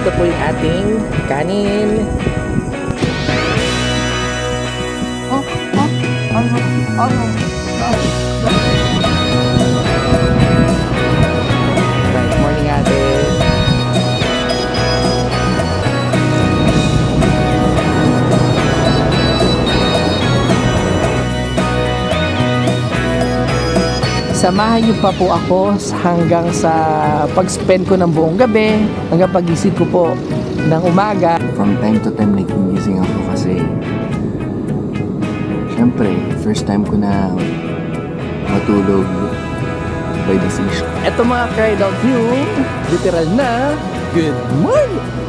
ito po yung ating kanin. Right, morning ate. Samahan niyo pa po ako hanggang sa pag-spend ko ng buong gabi, hanggang pag-isip ko po ng umaga. From time to time nagigising ako kasi syempre, first time ko na matulog by the seashore. Ito mga cried out view, literal na good morning!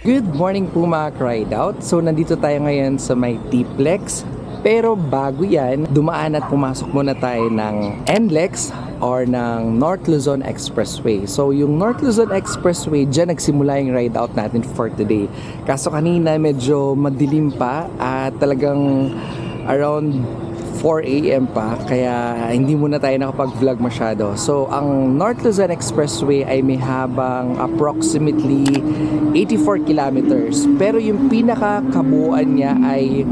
Good morning po mga cried out. So nandito tayo ngayon sa may T-Plex. Pero bago yan, dumaan at pumasok muna tayo ng NLEX or ng North Luzon Expressway. So yung North Luzon Expressway, dyan nagsimula yung ride out natin for today. Kaso kanina medyo madilim pa at talagang around 4 AM pa, kaya hindi muna tayo nakapag-vlog masyado. So, ang North Luzon Expressway ay may habang approximately 84 kilometers. Pero yung pinaka-kabuuan niya ay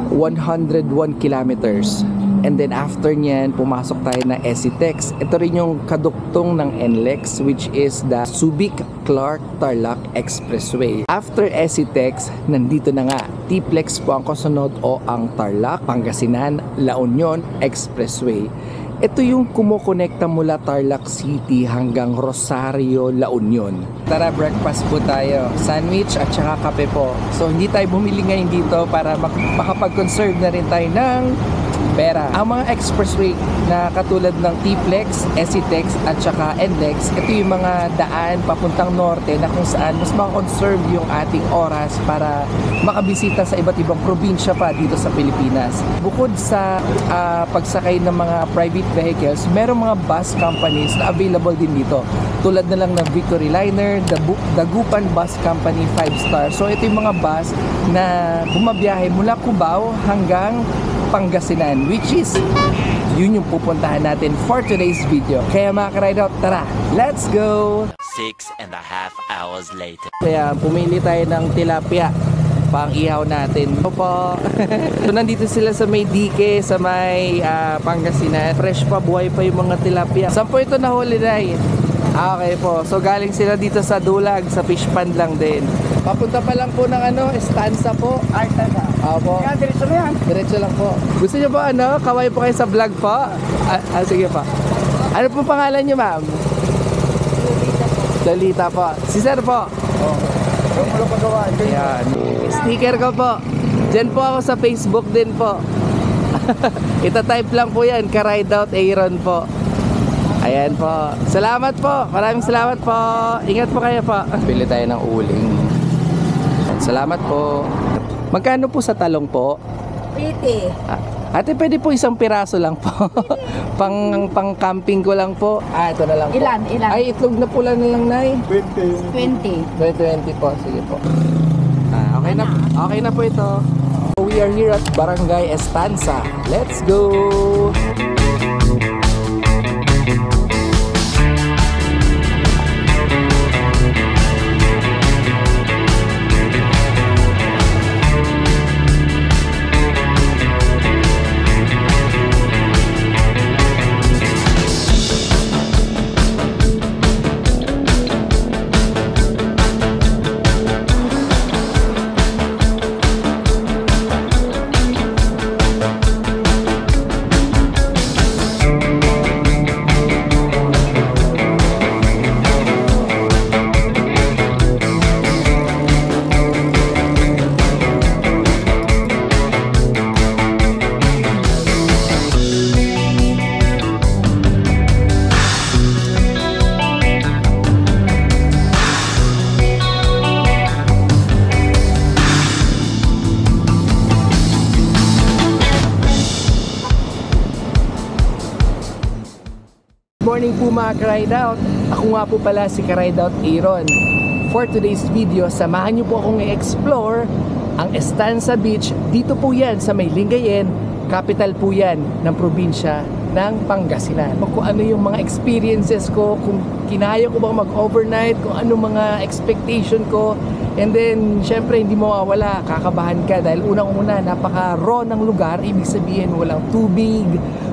101 kilometers. And then after nyan, pumasok tayo na SCTEX. Ito rin yung kaduktong ng NLEX, which is the Subic-Clark-Tarlac Expressway. After SCTEX, nandito na nga, T-Plex po ang kasunod o ang Tarlac, Pangasinan, La Union Expressway. Ito yung kumukonekta mula Tarlac City hanggang Rosario, La Union. Tara, breakfast po tayo. Sandwich at saka kape po. So hindi tayo bumili ngayon dito para makapag-conserve na rin tayo ng pera. Ang mga expressway na katulad ng T-Plex, SCTEX at saka NLEX, ito yung mga daan papuntang norte na kung saan mas makakonserve yung ating oras para makabisita sa iba't ibang probinsya pa dito sa Pilipinas. Bukod sa pagsakay ng mga private vehicles, merong mga bus companies na available din dito. Tulad na lang ng Victory Liner, Dagupan Bus Company 5 Star. So ito yung mga bus na bumabiyahe mula Cubao hanggang Pangasinan, which is yun yung pupuntahan natin for today's video. Kaya mga ka-ride out, tara, let's go! 6.5 hours later. Kaya pumili tayo ng tilapia pang ihaw natin. Opo. So nandito sila sa may dike, sa may Pangasinan. Fresh pa, buhay pa yung mga tilapia. Saan po ito nahuli na eh? Okay po. So galing sila dito sa Dulag, sa fish pond lang din. Papunta pa lang po ng Estanza po. Estanza. Opo. Yan, diretso na yan. Diretso lang po. Gusto niyo po kaway po kayo sa vlog po? Sige po. Ano po pangalan niyo, ma'am? Lolita po. Si sir po? Ayan. Sticker ko po. Diyan po ako sa Facebook din po. Ita-type lang po yan. Ka-ride out Aaron po. Ayan po. Salamat po. Maraming salamat po. Ingat po kayo po. Pili tayo ng uling. Salamat po. Magkano po sa talong po? 80. Ate, pwede po isang piraso lang po. pang camping ko lang po. Ito na lang po. Ilan? Ay, itlog na pula na lang, Nay. 20. 20 po. Sige po. Okay na po ito. We are here at Barangay Estanza. Let's go! po mga ka-ride out. Ako nga po pala si ka-ride out Aaron. For today's video, samahan niyo po akong i-explore ang Estancia Beach. Dito po yan sa may Lingayen, capital po yan ng probinsya ng Pangasinan. Kung ano yung mga experiences ko, kung kinaya ko bang mag-overnight, kung ano mga expectation ko. And then, syempre, hindi mo mawawala, kakabahan ka dahil unang-una, napaka-raw ng lugar. Ibig sabihin, walang tubig,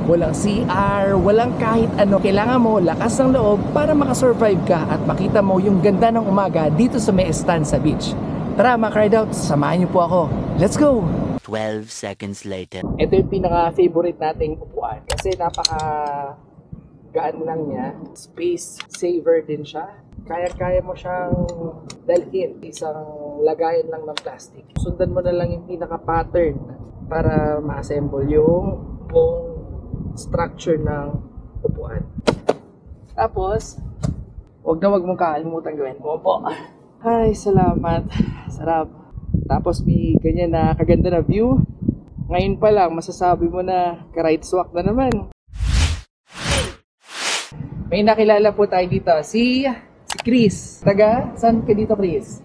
walang CR, walang kahit ano. Kailangan mo lakas ng loob para makasurvive ka at makita mo yung ganda ng umaga dito sa may Estancia Beach. Tara mga ka-ride out, samahan niyo po ako. Let's go! 12 seconds later. Ito yung pinaka-favorite nating upuan kasi napaka-gaan lang niya. Space saver din siya. Kaya-kaya mo siyang dalhin. Isang lagayan lang ng plastic. Sundan mo na lang yung pinaka-pattern para ma-assemble yung buong structure ng upuan. Tapos, wag mong kakalimutan gawin. Opo. Ay, salamat. Sarap. Tapos may ganyan na kaganda na view. Ngayon pa lang, masasabi mo na ka-ride swak na naman. May nakilala po tayo dito. Si Chris. Taga? Saan ka dito, Chris?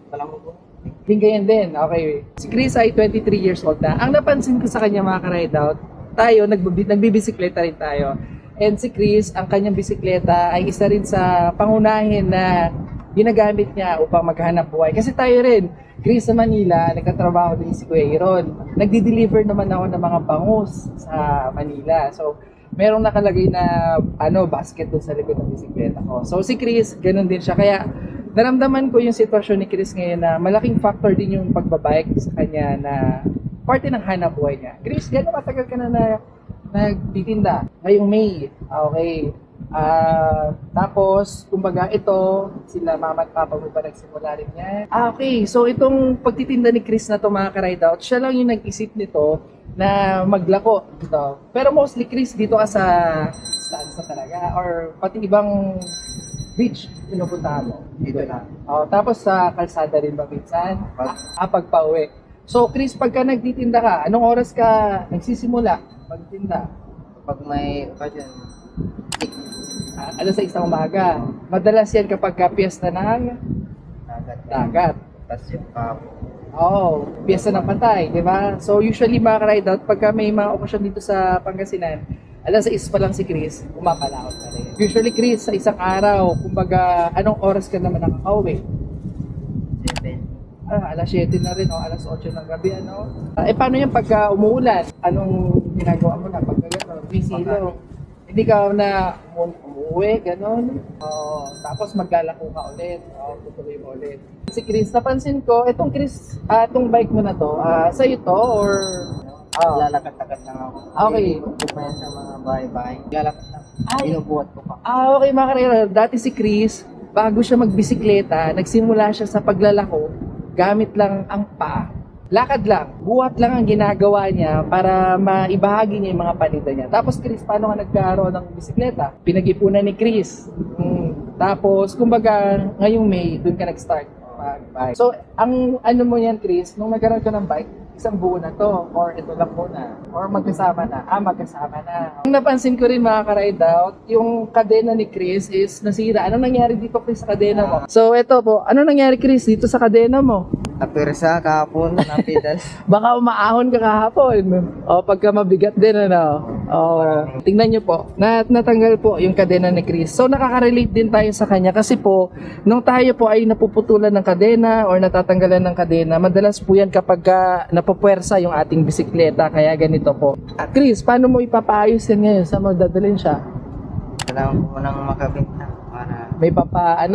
Lingayen din. Okay. Si Chris ay 23 years old na. Ang napansin ko sa kanya mga ka-ride out, tayo, nagbibisikleta rin tayo. And si Chris, ang kanyang bisikleta ay isa rin sa pangunahin na ginagamit niya upang maghanap buhay. Kasi tayo rin, Chris sa Manila, nagkatrabaho din si Kuya Aaron. Nagdi-deliver naman ako ng mga bangus sa Manila. So, merong nakalagay na basket doon sa likod ng bisikleta ko. So, si Chris, ganun din siya. Kaya, naramdaman ko yung sitwasyon ni Chris ngayon na malaking factor din yung pagbabike sa kanya na parte ng hanap buhay niya. Chris, gano'n matagal ka na nagtitinda? Ngayong May. Okay. Tapos, kumbaga ito, sila mama at papa mo ba nagsimula rin yan? Okay. So, itong pagtitinda ni Chris na ito mga ka-ride out, siya lang yung nag-isip nito na maglako dito. Pero mostly, Chris, dito ka sa Estancia talaga or pati ibang beach pinupuntahan mo? Dito na. Tapos sa kalsada rin ba minsan? Pagpa-uwi. So, Chris, pagka nagtitinda ka, anong oras ka nagsisimula magtinda? Pag may occasion, Alas 6 ng umaga. Madalas yan kapag piyesta ng dagat. tas yung kapo. Piyesta ng Pantay, di ba? So usually mga ka-ride out, pagka may mga okasyon dito sa Pangasinan, alas 6 pa lang si Chris, umapalaot na rin. Usually Chris, sa isang araw, kumbaga, anong oras ka naman nakakauwi? 7. Alas 7 na rin, alas 8 ng gabi, paano yan pagka umuulan? Anong ginagawa mo na pagka gano'n? Bisilo. Hindi ka na umuwi, gano'n. Tapos maglalako ka ulit. Tutuloy mo ulit. Si Chris, napansin ko, itong Chris, itong bike mo na to, sa'yo to or... Lalakad-lakad lang ako. Okay. Pupunta sa mga bahay-bahay. Lalakad lang. Binubuhat ko pa. Okay mga karera. Dati si Chris, bago siya magbisikleta, nagsimula siya sa paglalako, gamit lang ang paa. Lakad lang, buhat lang ang ginagawa niya para maibahagi niya yung mga paninda niya. Tapos Chris, paano ka nagkaroon ng bisikleta? Pinag-ipunan ni Chris. Tapos, kumbaga, ngayong May, doon ka nag-start mag-bike. So, ang mo yan, Chris, nung nagkaroon ka ng bike, isang buo na to, or ito lang muna, or magkasama na. Magkasama na. Ang napansin ko rin mga ka-ride out, yung kadena ni Chris is nasira. Anong nangyari dito, Chris, sa kadena mo? So, ito po, anong nangyari, Chris, dito sa kadena mo? Napirsa kahapon, napidas. Baka umaahon ka kahapon. Pagka mabigat din, tingnan nyo po. Natanggal po yung kadena ni Chris. So, nakaka-relate din tayo sa kanya kasi po, nung tayo po ay napuputulan ng kadena or natatanggalan ng kadena, madalas po yan kapag napupuwersa yung ating bisikleta. Kaya ganito po. Chris, paano mo ipapaayos yan ngayon? Saan mo dadalhin siya? Kailangan ko munang makabenta para...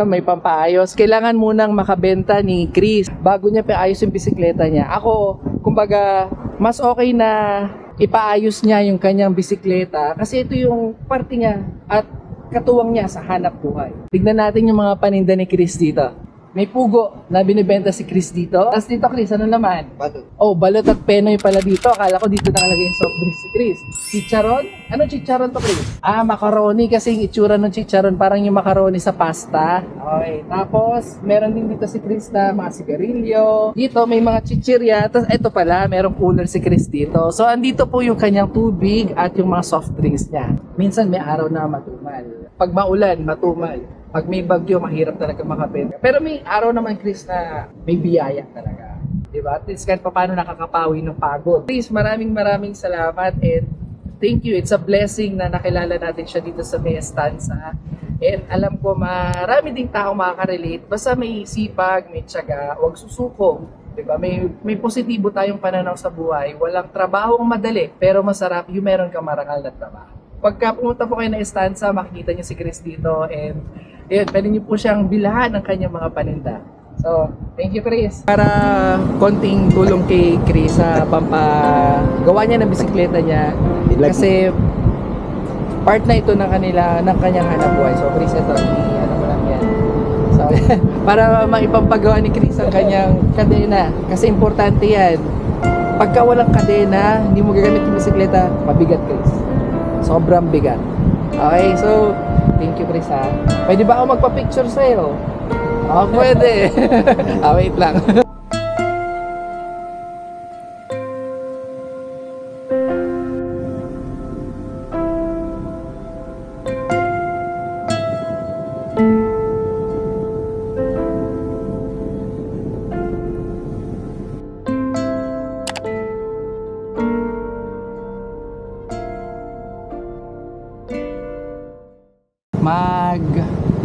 May pampaayos. Kailangan munang makabenta ni Chris bago niya paayos yung bisikleta niya. Ako, kumbaga, mas okay na ipaayos niya yung kanyang bisikleta kasi ito yung parte niya at katuwang niya sa hanap buhay. Tignan natin yung mga paninda ni Chris dito. May pugo na binibenta si Chris dito. Tapos dito, Chris, ano naman? Balot. Balot at penoy pala dito. Akala ko dito nakalagay yung soft drinks si Chris. Chicharon? Ano chicharon to, Chris? Macaroni kasi yung itsura ng chicharon parang yung macaroni sa pasta. Okay. Tapos, meron din dito si Chris na mga sigarilyo. Dito, may mga chichirya. Tapos, ito pala, merong cooler si Chris dito. So, andito po yung kanyang tubig at yung mga soft drinks niya. Minsan, may araw na matumal. pag maulan, matumal. Pag may bagyo, mahirap talaga makapit. Pero may araw naman, Chris, na may biyaya talaga. Diba? At least kahit paano nakakapawi ng pagod. Chris, maraming salamat and thank you. It's a blessing na nakilala natin siya dito sa May Estancia. And alam ko marami ding tao makaka-relate. Basta may sipag, may tiyaga, huwag susuko. Diba? May positibo tayong pananaw sa buhay. Walang trabahong madali, pero masarap yung meron kang marangal na trabaho. Pagka pumunta po kayo na Estancia, makikita niyo si Chris dito and yun, pwede niyo po siyang bilhan ng kanyang mga paninda. So, thank you, Chris. Para konting tulong kay Chris sa pampagawa niya ng bisikleta niya kasi part na ito ng kanyang hanap buhay. So, Chris, ito, ano mo lang yan. So, para maipampagawa ni Chris ang kanyang kadena. Kasi importante yan. Pagka walang kadena, hindi mo gagamit yung bisikleta, mabigat, Chris. Sobrang bigat. Okay, so, thank you, Chris, ha. Pwede ba ako magpa-picture sa'yo? Pwede. Wait lang.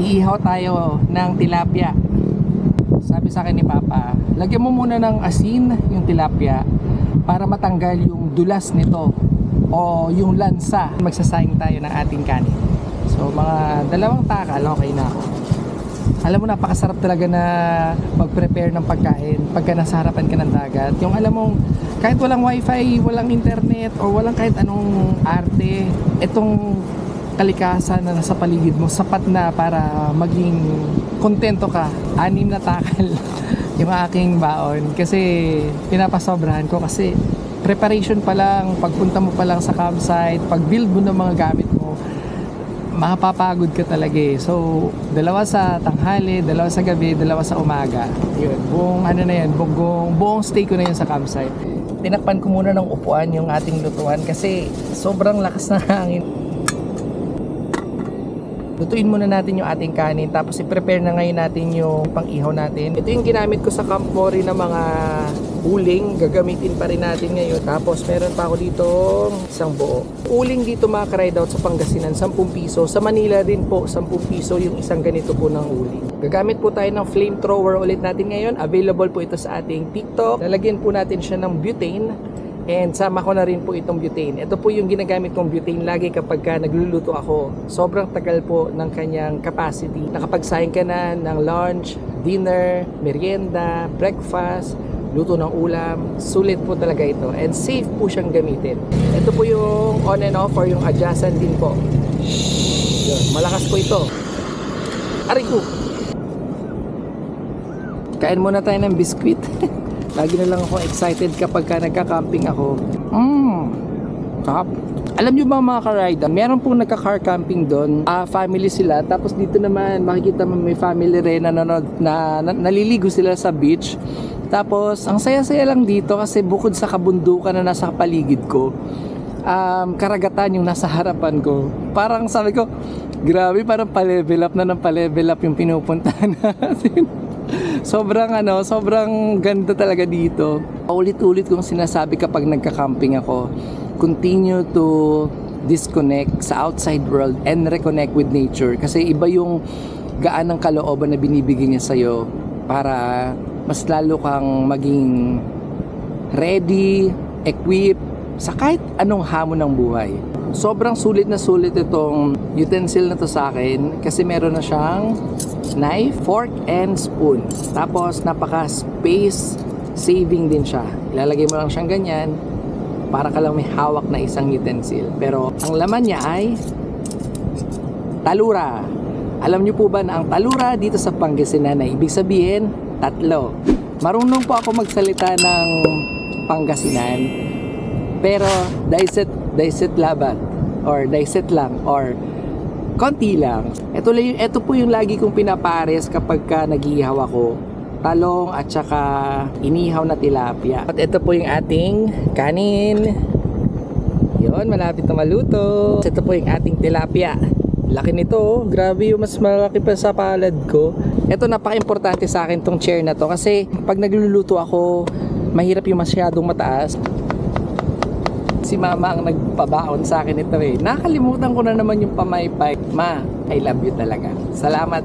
Iihaw tayo ng tilapia. Sabi sa akin ni Papa, lagyan mo muna ng asin yung tilapia para matanggal yung dulas nito o yung lansa. Magsasayang tayo ng ating kanin. So mga 2 takal, okay na ako. Alam mo, napakasarap talaga na mag-prepare ng pagkain pagka nasa harapan ka ng dagat. Yung alam mong kahit walang wifi, walang internet o walang kahit anong arte, itong kalikasan na nasa paligid mo sapat na para maging kontento ka. 6 na takal yung aking baon kasi pinapasobrahan ko kasi preparation pa lang, pagpunta mo pa lang sa campsite, pag build mo ng mga gamit mo, makapapagod ka talaga eh. So 2 sa tanghali, 2 sa gabi, 2 sa umaga. Yun, buong ano na yan, buong stay ko na yun sa campsite. Tinakpan ko muna ng upuan yung ating lutuan kasi sobrang lakas na hangin. Lutuin muna natin yung ating kanin tapos i-prepare na ngayon natin yung pang-ihaw natin. Ito yung ginamit ko sa Camp Mori na mga uling, gagamitin pa rin natin ngayon. Tapos meron pa ako dito isang buo. Uling dito mga ka-ride out sa Pangasinan, 10 piso. Sa Manila din po, 10 piso yung isang ganito po ng uling. Gagamit po tayo ng flamethrower ulit natin ngayon. Available po ito sa ating TikTok. Lalagyan po natin siya ng butane. And sama ko na rin po itong butane. Ito po yung ginagamit kong butane lagi kapag nagluluto ako. Sobrang tagal po ng kanyang capacity. Nakapagsayang ka na ng lunch, dinner, merienda, breakfast, luto ng ulam. Sulit po talaga ito. And safe po siyang gamitin. Ito po yung on and off or yung adjustant din po. Yun, malakas po ito. Aray ko! Kain muna tayo ng biskwit. Lagi na lang ako excited kapag nagka-camping ako. Sarap. Alam nyo ba mga ka-ride, meron pong nagka-car camping doon. Family sila. Tapos dito naman makikita mo may family rin na naliligo sila sa beach. Tapos ang saya-saya lang dito kasi bukod sa kabundukan na nasa paligid ko, karagatan yung nasa harapan ko. Parang sabi ko, grabe, parang pa-level up na ng pa-level up yung pinupuntahan natin. Sobrang ganda talaga dito. Ulit-ulit kong sinasabi kapag nagka-camping ako, continue to disconnect sa outside world and reconnect with nature. Kasi iba yung gaan ng kalooban na binibigay niya sa'yo para mas lalo kang maging ready, equipped sa kahit anong hamon ng buhay. Sobrang sulit na sulit itong utensil na to sa akin kasi meron na siyang knife, fork, and spoon. Tapos napaka-space saving din siya. Ilalagay mo lang siyang ganyan para ka lang may hawak na isang utensil. Pero ang laman niya ay talura. Alam niyo po ba na ang talura dito sa Pangasinan ay ibig sabihin 3. Marunong po ako magsalita ng Pangasinan. Pero daiset labat or daiset lang or konti lang. Ito po yung lagi kong pinapares kapag nag-iihaw ako. Talong at saka inihaw na tilapia. At ito po yung ating kanin. Yun, malapit na maluto. Ito po yung ating tilapia. Laki nito oh. Grabe yung mas malaki pa sa palad ko. Ito napaka-importante sa akin tong chair na to kasi pag nagluluto ako, mahirap yung masyadong mataas. Si mama ang nagpabaon sa akin ito eh. Nakalimutan ko na naman yung pamaypay. Ma, I love you talaga. Salamat.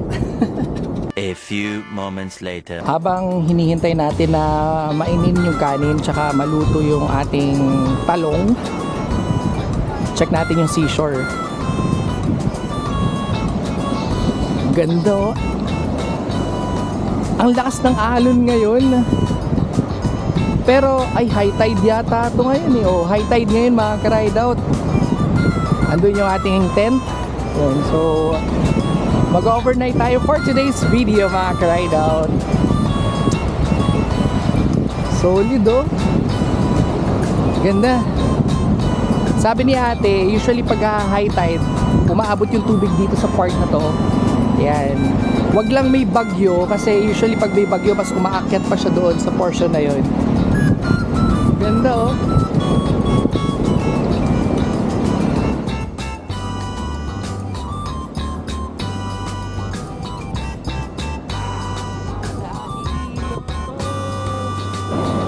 A few moments later. Habang hinihintay natin na mainin yung kanin tsaka maluto yung ating talong, check natin yung seashore. Ganda oh. Ang lakas ng alon ngayon. Pero ay high tide yata ito ngayon eh. Oh, high tide ngayon mga ka-ride out. Andun yung ating tent. Yun, so mag-overnight tayo for today's video mga ka-ride out. Solid oh. Ganda. Sabi ni ate, usually pag high tide, umaabot yung tubig dito sa part na to. Yan. Wag lang may bagyo kasi usually pag may bagyo mas umaakyat pa siya doon sa portion na yun. Ganda oh.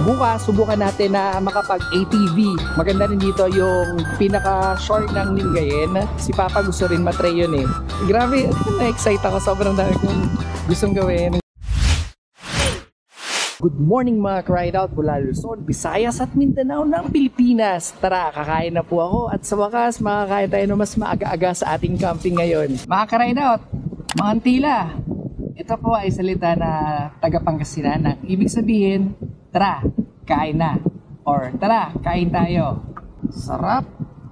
Bukas subukan natin na makapag ATV. Maganda rin dito yung pinaka shore ng Lingayen. Si Papa gusto rin matry yun eh. Grabe, na-excite ako. Sobrang dami kong gustong gawin. Good morning mga ka-ride out mula Luzon, Visayas at Mindanao ng Pilipinas. Tara, kakain na po ako at sa wakas makakain tayo na mas maaga-aga sa ating camping ngayon. Mga ka-ride out, mga antila, ito po ay salita na taga-Pangasinan na ibig sabihin, tara, kain na. Or tara, kain tayo. Sarap.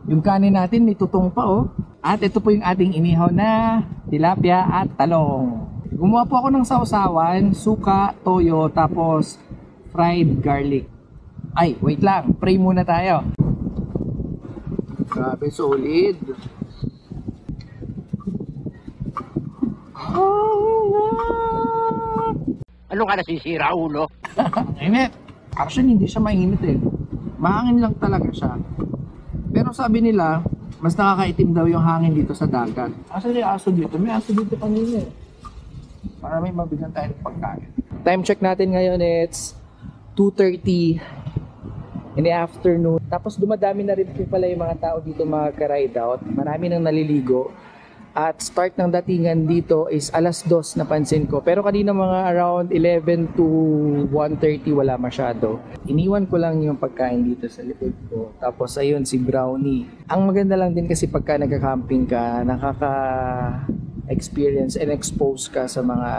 Yung kanin natin may tutong pa oh. At ito po yung ating inihaw na tilapia at talong. Gumawa po ako ng sausawan, suka, toyo, tapos fried garlic. Ay, wait lang. Pray muna tayo. Grabe, solid. Ano ka nasisira, ulo? Init. Actually, hindi siya mainit eh. Mahangin lang talaga siya. Pero sabi nila, mas nakakaitim daw yung hangin dito sa dagat. Asa yung aso dito? May aso dito kanina eh. Para may mabigyan tayo ng pagkain. Time check natin ngayon, it's 2:30 in the afternoon. Tapos dumadami na rin po pala yung mga tao dito mga ka-ride out. Marami nang naliligo. At start ng datingan dito is alas 2 napansin ko. Pero kanina mga around 11 to 1:30 wala masyado. Iniwan ko lang yung pagkain dito sa likod ko. Tapos ayun si Brownie. Ang maganda lang din kasi pagka nagka-camping ka, experience and expose ka sa mga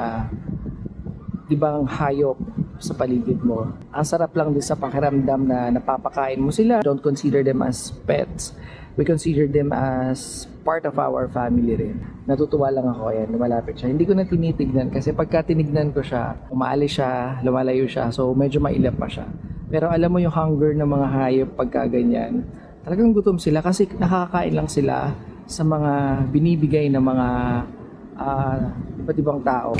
ibang hayop sa paligid mo. Ang sarap lang din sa pakiramdam na napapakain mo sila. Don't consider them as pets. We consider them as part of our family rin. Natutuwa lang ako yan, lumalapit siya. Hindi ko na tinitignan kasi pagka tinignan ko siya, umaalis siya, lumalayo siya. So medyo mailap pa siya. Pero alam mo yung hunger ng mga hayop pagka ganyan. Talagang gutom sila kasi nakakain lang sila sa mga binibigay ng mga iba't ibang tao.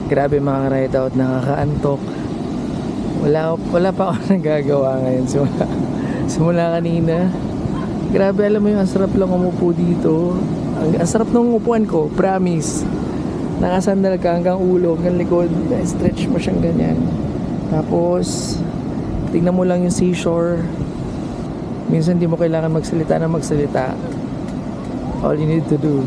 Grabe mga ride out, nakakaantok. Wala pa ako nagagawa ngayon simula kanina. Grabe, alam mo yung ang sarap lang umupo dito. Ang sarap ng upuan ko, promise. Nakasandal ka hanggang ulo, hanggang likod, stretch mo siyang ganyan. Tapos tingnan mo lang yung seashore. Minsan di mo kailangan magsalita na magsalita. All you need to do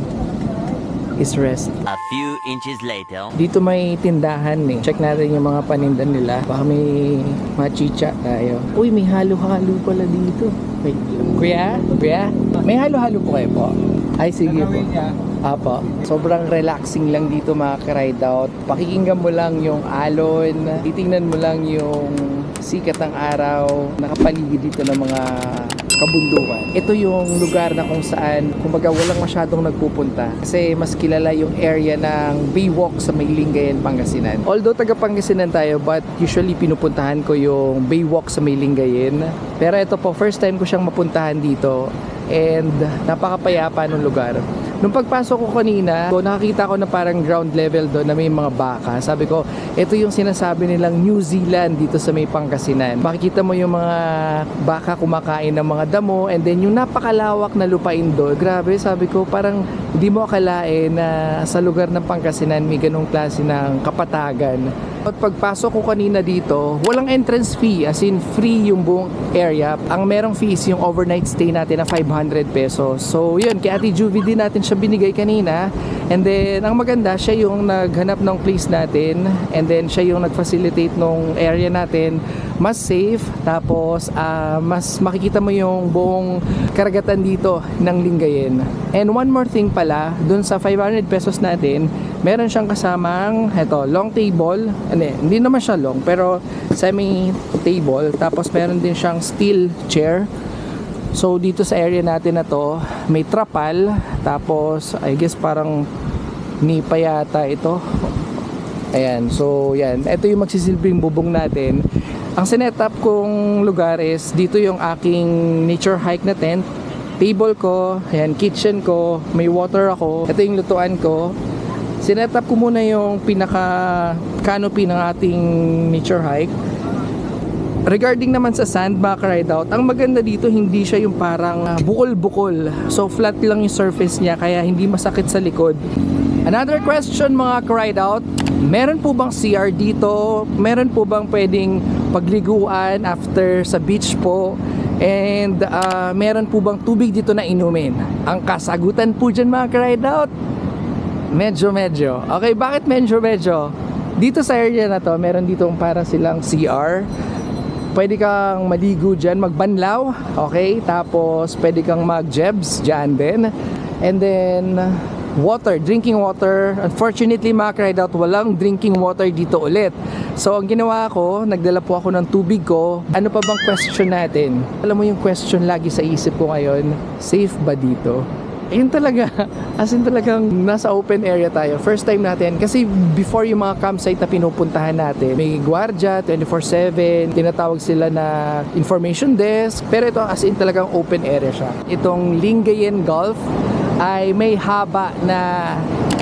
is rest. A few inches later. Dito may tindahan eh. Check natin yung mga panindan nila. Baka may machicha tayo. Uy, may halo-halo pala dito. Wait. Kuya? May halo-halo po kayo po? Ay, sige po. Apo. Sobrang relaxing lang dito mga ka-ride out. Pakikinggan mo lang yung alon. Titingnan mo lang yung sikat ng araw. Nakapaligid dito ng mga kabundukan. Ito yung lugar na kung saan kumbaga walang masyadong nagpupunta kasi mas kilala yung area ng Baywalk sa may Lingayen, Pangasinan. Although taga Pangasinan tayo, but usually pinupuntahan ko yung Baywalk sa may Lingayen. Pero ito po, first time ko siyang mapuntahan dito and napakapayapa ng lugar. Nung pagpasok ko kanina, nakakita ko na parang ground level doon na may mga baka. Sabi ko, ito yung sinasabi nilang New Zealand dito sa may Pangasinan. Makikita mo yung mga baka kumakain ng mga damo, and then yung napakalawak na lupain doon. Grabe, sabi ko, parang hindi mo akalain na sa lugar ng Pangasinan may ganong klase ng kapatagan. At pagpasok ko kanina dito, walang entrance fee, as in free yung buong area. Ang merong fee is yung overnight stay natin na 500 pesos. So yun, kay Ate Juvie din natin siya binigay kanina. And then, ang maganda, siya yung naghanap ng place natin. And then, siya yung nag-facilitate nung area natin. Mas safe, tapos mas makikita mo yung buong karagatan dito ng Lingayen. And one more thing pala, dun sa 500 pesos natin, meron siyang kasamang long table. Hindi naman siya long, pero semi table. Tapos meron din siyang steel chair. So dito sa area natin na to, may trapal. Tapos I guess parang nipa yata ito. Ayan, so yan, ito yung magsisilbing bubong natin. Ang sinetup kong lugar is dito yung aking nature hike na tent, table ko, ayan, kitchen ko, may water ako, ito yung lutuan ko. Sinetup ko muna yung pinaka canopy ng ating nature hike. Regarding naman sa sand, mga ka-ride out, ang maganda dito, hindi siya yung parang bukol-bukol. So flat lang yung surface niya, kaya hindi masakit sa likod. Another question, mga ka-ride out, meron po bang CR dito? Meron po bang pwedeng pagliguan after sa beach po? And meron po bang tubig dito na inumin? Ang kasagutan po dyan, mga ka-ride out, medyo. Okay, bakit medyo? Dito sa area na to, meron ditong parang silang CR. Pwede kang maligo dyan, magbanlaw, okay? Tapos pwede kang mag-jebs dyan din. And then water, drinking water. Unfortunately, mga ka-ride out, walang drinking water dito ulit. So ang ginawa ko, nagdala po ako ng tubig ko. Ano pa bang question natin? Alam mo yung question lagi sa isip ko ngayon, safe ba dito? Ayun talaga, as in talagang nasa open area tayo. First time natin, kasi before yung mga campsite na pinupuntahan natin, may gwardiya, 24/7, tinatawag sila na information desk, pero ito as in talagang open area siya. Itong Lingayen Gulf ay may haba na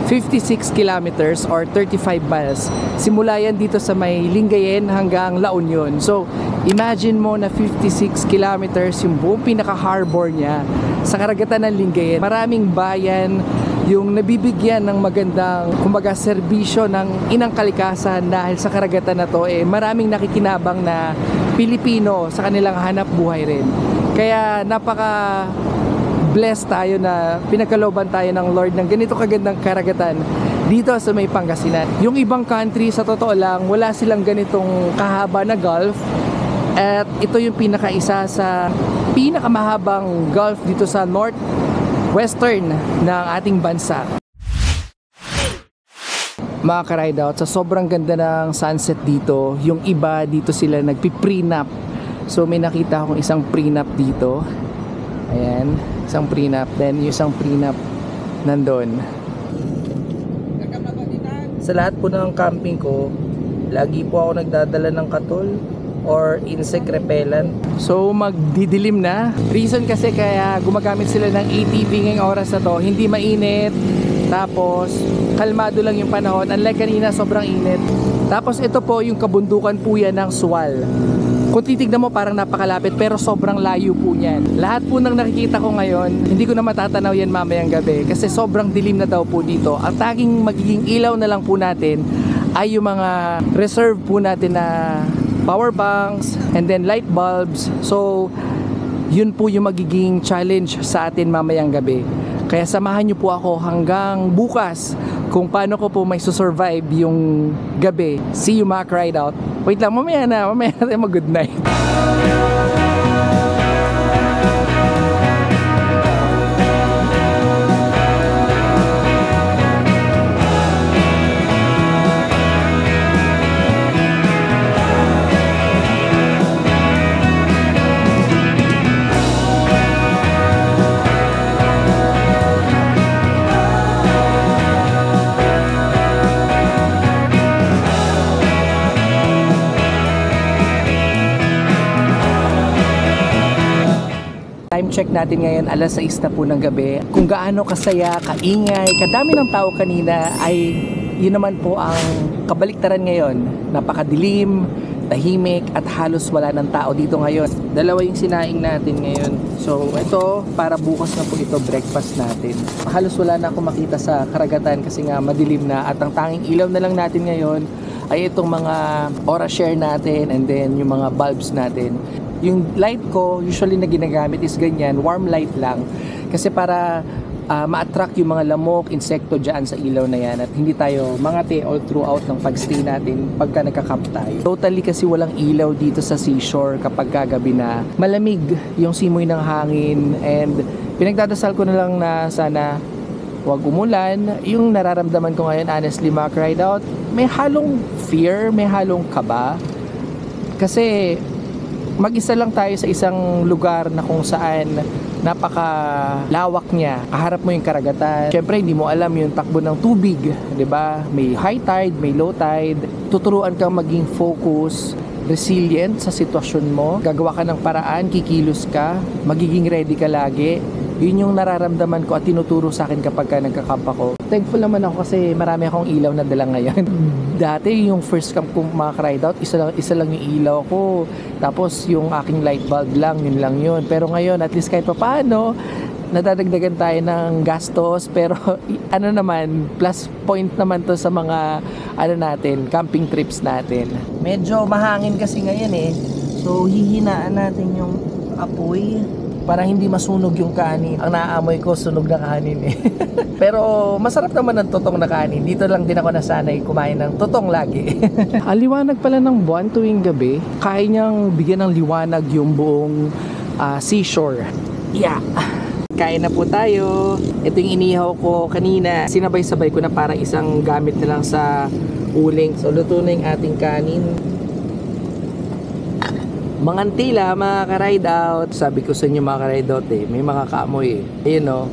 56 kilometers or 35 miles. Simula yan dito sa may Lingayen hanggang La Union. So, imagine mo na 56 kilometers yung buong pinaka-harbor niya sa karagatan ng Lingayen. Maraming bayan yung nabibigyan ng magandang, kumbaga, serbisyo ng inang kalikasan dahil sa karagatan na to, maraming nakikinabang na Pilipino sa kanilang hanap buhay rin. Kaya napaka blessed tayo na pinagkalooban tayo ng Lord ng ganito kagandang karagatan dito sa may Pangasinan. Yung ibang country, sa totoo lang, wala silang ganitong kahaba na gulf. At ito yung pinakaisa sa pinakamahabang gulf dito sa northwestern ng ating bansa. Mga ka-ride out, sa sobrang ganda ng sunset dito, yung iba dito sila nagpi-prenup. So may nakita akong isang prenup dito. Ayan, isang prenup. Then yung isang prenup nandun. Sa lahat po ng camping ko, lagi po ako nagdadala ng katol or insect repellent. So magdidilim na. Reason kasi kaya gumagamit sila ng ATV ngayong oras na to, hindi mainit, tapos kalmado lang yung panahon. Unlike kanina, sobrang init. Tapos ito po yung kabundukan po yan ng Sual. Kung titignan mo, parang napakalapit, pero sobrang layo po niyan. Lahat po ng nakikita ko ngayon, hindi ko na matatanaw yan mamayang gabi kasi sobrang dilim na daw po dito. Ang tanging magiging ilaw na lang po natin ay yung mga reserve po natin na power banks and then light bulbs. So yun po yung magiging challenge sa atin mamayang gabi. Kaya samahan nyo po ako hanggang bukas kung paano ko po may susurvive yung gabi. See you, mga ride out. Wait lang, mamaya na tayo mag-good night. Time check natin ngayon, alas 6 na po ng gabi. Kung gaano kasaya, kaingay, kadami ng tao kanina ay yun naman po ang kabaliktaran ngayon. Napakadilim, tahimik at halos wala ng tao dito ngayon. Dalawa yung sinaing natin ngayon. So ito, para bukas na po ito breakfast natin. Halos wala na akong makita sa karagatan kasi nga madilim na at ang tanging ilaw na lang natin ngayon ay itong mga aura share natin and then yung mga bulbs natin. Yung light ko usually na ginagamit is ganyan, warm light lang kasi para ma-attract yung mga lamok, insekto dyan sa ilaw na yan at hindi tayo mangati all throughout ng pagstay natin pagka nagka-camp tayo. Totally kasi walang ilaw dito sa seashore kapag kagabi na. Malamig yung simoy ng hangin and pinagdadasal ko na lang na sana wag umulan. Yung nararamdaman ko ngayon, honestly, mga cried out, may halong fear, may halong kaba kasi mag-isa lang tayo sa isang lugar na kung saan napakalawak niya. Kaharap mo yung karagatan. Syempre hindi mo alam yung takbo ng tubig, 'di ba? May high tide, may low tide. Tuturuan kang maging focus, resilient sa sitwasyon mo. Gagawa ka ng paraan, kikilos ka, magiging ready ka lagi. Yun yung nararamdaman ko at tinuturo sa akin kapag nagka-camp ako. Thankful naman ako kasi marami akong ilaw na dala ngayon. Dati yung first camp kong mga cried out, isa lang yung ilaw ko. Tapos yung aking light bulb lang, yun lang yun. Pero ngayon, at least kahit pa paano, nadadagdagan tayo ng gastos. Pero ano naman, plus point naman to sa mga natin, camping trips natin. Medyo mahangin kasi ngayon eh. So hihinaan natin yung apoy para hindi masunog yung kanin. Ang naaamoy ko, sunog na kanin eh. Pero masarap naman ng totong na kanin. Dito lang din ako nasanay kumain ng totong lagi. Aliwanag pala ng buwan tuwing gabi. Kaya niyang bigyan ng liwanag yung buong seashore. Yeah. Kain na po tayo. Ito yung inihaw ko kanina. Sinabay-sabay ko na parang isang gamit na lang sa uling. So luto na yung ating kanin. Mangantila, mga ka-ride out. Sabi ko sa inyo mga ka-ride out eh, may mga kaamoy eh. Ayun o.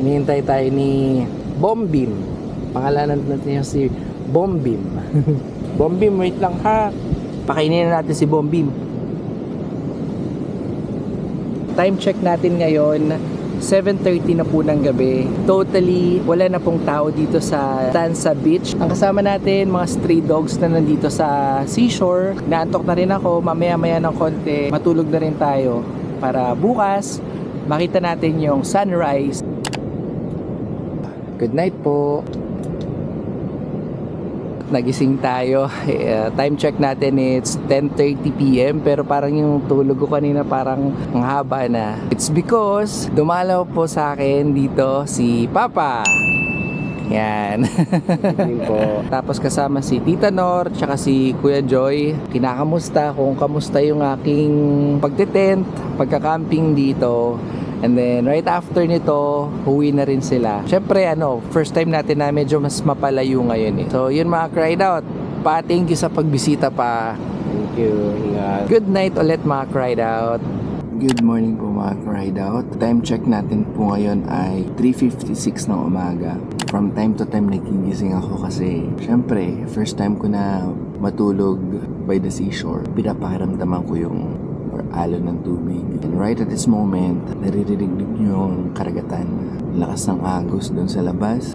Hinihintay tayo ni Bombim. Pangalanan natin yung si Bombim. Bombim, wait lang ha. Pakainin na natin si Bombim. Time check natin ngayon, 7:30 na po ng gabi. Totally wala na pong tao dito sa Stanza Beach. Ang kasama natin, mga stray dogs na nandito sa seashore. Naantok na rin ako, mamaya-maya ng konti matulog na rin tayo para bukas makita natin yung sunrise. Good night po. Nagising tayo. Time check natin, it's 10:30 PM pero parang yung tulog ko kanina parang ang haba na. It's because dumalaw po sa akin dito si Papa. Yan. Po. Tapos kasama si Tita Nor tsaka si Kuya Joy. Kinakamusta kung kamusta yung aking pagtitent, pagka-camping dito. And then right after nito, huwi na rin sila. Syempre first time natin na medyo mas mapalayo ngayon eh. So yun mga cried out. Thank you sa pagbisita pa. Thank you. Ingat. Good night ulit mga cried out. Good morning po mga cried out. Time check natin po ngayon ay 3:56 ng umaga. From time to time nagigising ako kasi syempre first time ko na matulog by the seashore. Pinapakiramdaman ko yung alon ng tubig. And right at this moment, naririnig niyo yung karagatan. Lakas ng agos doon sa labas.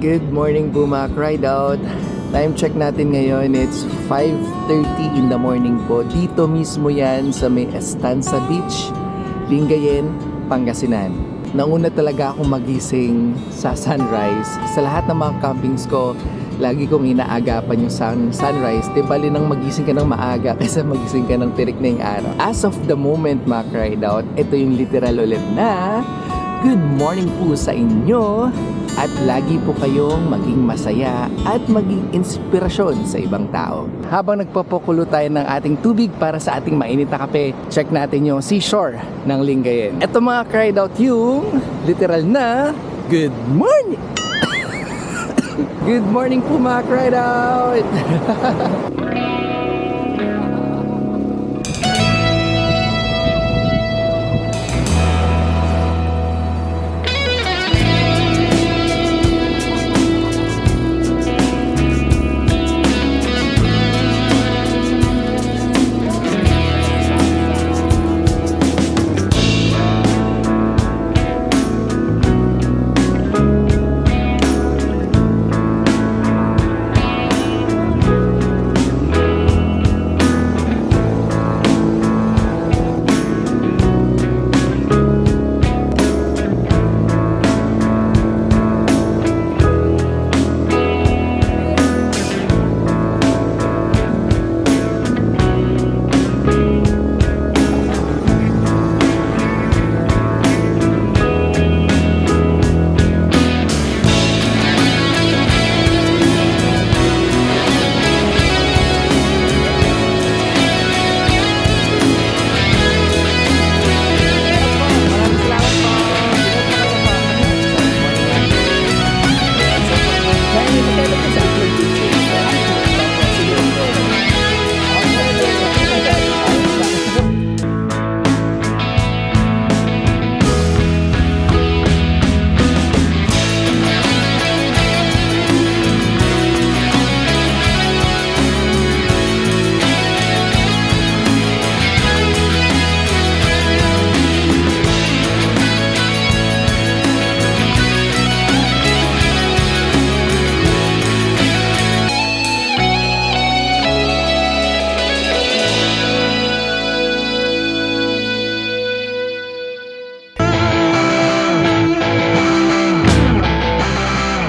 Good morning po mga cried out. Time check natin ngayon, it's 5:30 in the morning po. Dito mismo yan sa may Stanza Beach, Lingayen, Pangasinan. Nauna talaga akong magising sa sunrise. Sa lahat ng mga campings ko, lagi kong inaagapan yung sunrise. Di bali nang magising ka ng maaga kaysa magising ka ng tirik na yung araw. As of the moment, mga cried out, ito yung literal ulit na good morning po sa inyo. At lagi po kayong maging masaya at maging inspirasyon sa ibang tao. Habang nagpapakulo tayo ng ating tubig para sa ating mainit na kape, check natin yung seashore ng Lingayen. Ito mga cried out yung literal na good morning! Good morning po mga cried out!